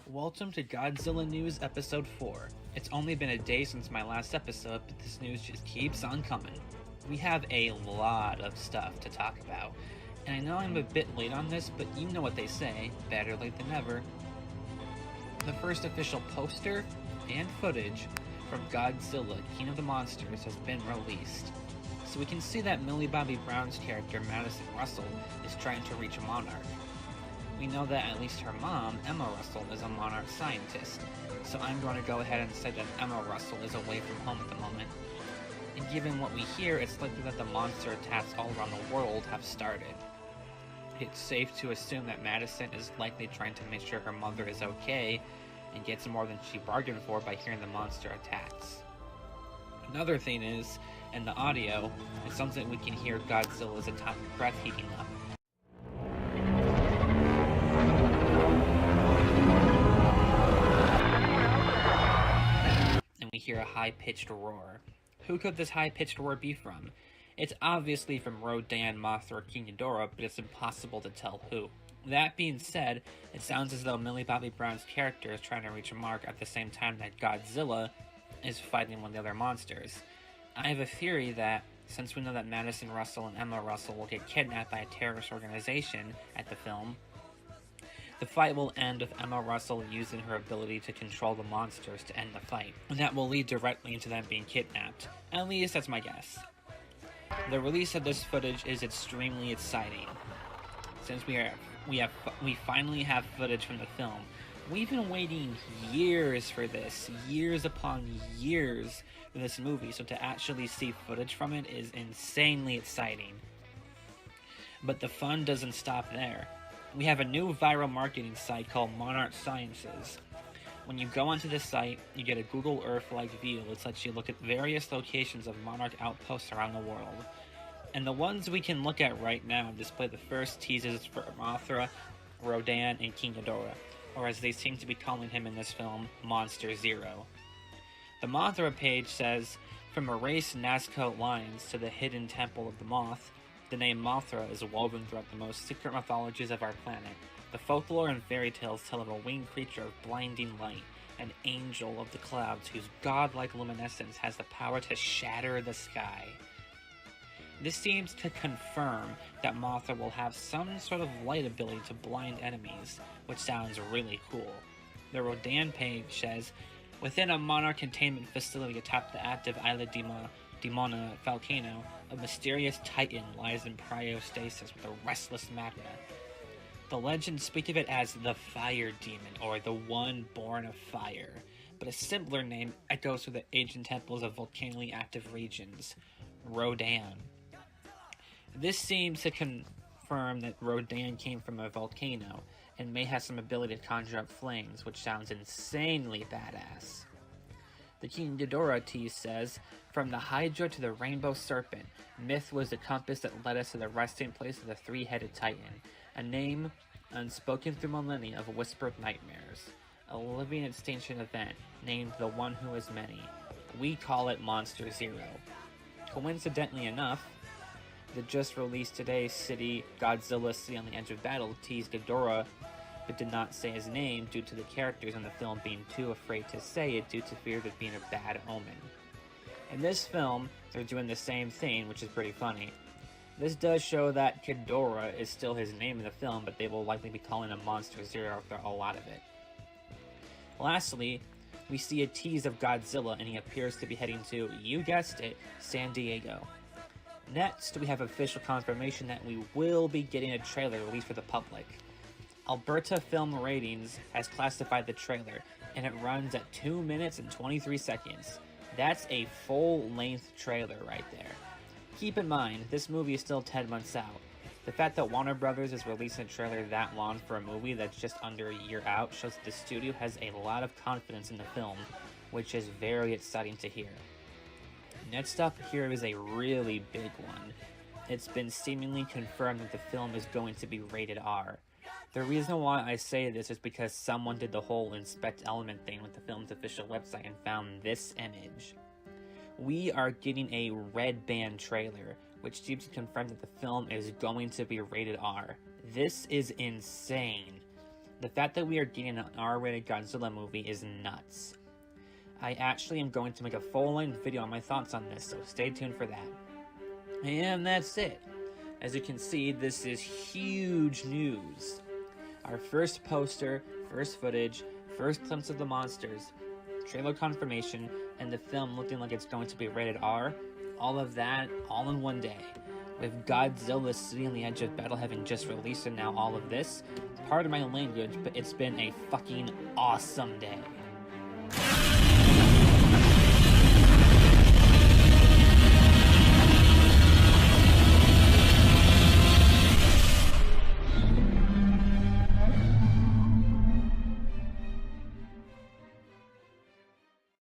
Welcome to Godzilla News Episode 4. It's only been a day since my last episode, but this news just keeps on coming. We have a lot of stuff to talk about, and I know I'm a bit late on this, but you know what they say, better late than never. The first official poster and footage from Godzilla, King of the Monsters, has been released. So we can see that Millie Bobby Brown's character, Madison Russell, is trying to reach a monarch. We know that at least her mom, Emma Russell, is a monarch scientist, so I'm going to go ahead and say that Emma Russell is away from home at the moment. And given what we hear, it's likely that the monster attacks all around the world have started. It's safe to assume that Madison is likely trying to make sure her mother is okay and gets more than she bargained for by hearing the monster attacks. Another thing is, in the audio, it's something we can hear Godzilla's atomic breath heating up. And we hear a high-pitched roar. Who could this high-pitched roar be from? It's obviously from Rodan, Mothra, or King Ghidorah, but it's impossible to tell who. That being said, it sounds as though Millie Bobby Brown's character is trying to reach a mark at the same time that Godzilla is fighting one of the other monsters. I have a theory that, since we know that Madison Russell and Emma Russell will get kidnapped by a terrorist organization at the film, the fight will end with Emma Russell using her ability to control the monsters to end the fight, and that will lead directly into them being kidnapped. At least that's my guess. The release of this footage is extremely exciting, since we finally have footage from the film. We've been waiting years for this, years upon years for this movie, so to actually see footage from it is insanely exciting. But the fun doesn't stop there. We have a new viral marketing site called Monarch Sciences. When you go onto this site, you get a Google Earth-like view which lets you look at various locations of Monarch outposts around the world. And the ones we can look at right now display the first teasers for Mothra, Rodan, and King Ghidorah, or as they seem to be calling him in this film, Monster Zero. The Mothra page says, "From erased Nazca lines to the hidden temple of the moth, the name Mothra is woven throughout the most secret mythologies of our planet. The folklore and fairy tales tell of a winged creature of blinding light, an angel of the clouds whose godlike luminescence has the power to shatter the sky." This seems to confirm that Mothra will have some sort of light ability to blind enemies, which sounds really cool. The Rodan page says, "Within a monarch containment facility atop the active Isla Dimona volcano, a mysterious titan lies in cryostasis with a restless magma. The legends speak of it as the Fire Demon, or the One Born of Fire, but a simpler name echoes through the ancient temples of volcanically active regions, Rodan." This seems to confirm that Rodan came from a volcano, and may have some ability to conjure up flames, which sounds insanely badass. The King Ghidorah tease says, "From the Hydra to the Rainbow Serpent, myth was the compass that led us to the resting place of the three-headed Titan, a name unspoken through millennia of whispered nightmares, a living extinction event named the One Who Is Many. We call it Monster Zero." Coincidentally enough, the just released today Godzilla City on the Edge of Battle teased Ghidorah, but did not say his name due to the characters in the film being too afraid to say it due to fear of it being a bad omen. In this film, they're doing the same thing, which is pretty funny. This does show that Ghidorah is still his name in the film, but they will likely be calling him Monster Zero for a lot of it. Lastly, we see a tease of Godzilla, and he appears to be heading to, you guessed it, San Diego. Next, we have official confirmation that we will be getting a trailer released for the public. Alberta Film Ratings has classified the trailer, and it runs at 2 minutes and 23 seconds. That's a full-length trailer right there. Keep in mind, this movie is still 10 months out. The fact that Warner Brothers is releasing a trailer that long for a movie that's just under a year out shows that the studio has a lot of confidence in the film, which is very exciting to hear. Next up here is a really big one. It's been seemingly confirmed that the film is going to be rated R. The reason why I say this is because someone did the whole inspect element thing with the film's official website and found this image. We are getting a red band trailer, which seems to confirm that the film is going to be rated R. This is insane. The fact that we are getting an R-rated Godzilla movie is nuts. I actually am going to make a full-length video on my thoughts on this, so stay tuned for that. And that's it. As you can see, this is huge news. Our first poster, first footage, first glimpse of the monsters, trailer confirmation, and the film looking like it's going to be rated R, all of that, all in one day. With Godzilla sitting on the edge of battle having just released and now all of this, pardon my language, but it's been a fucking awesome day.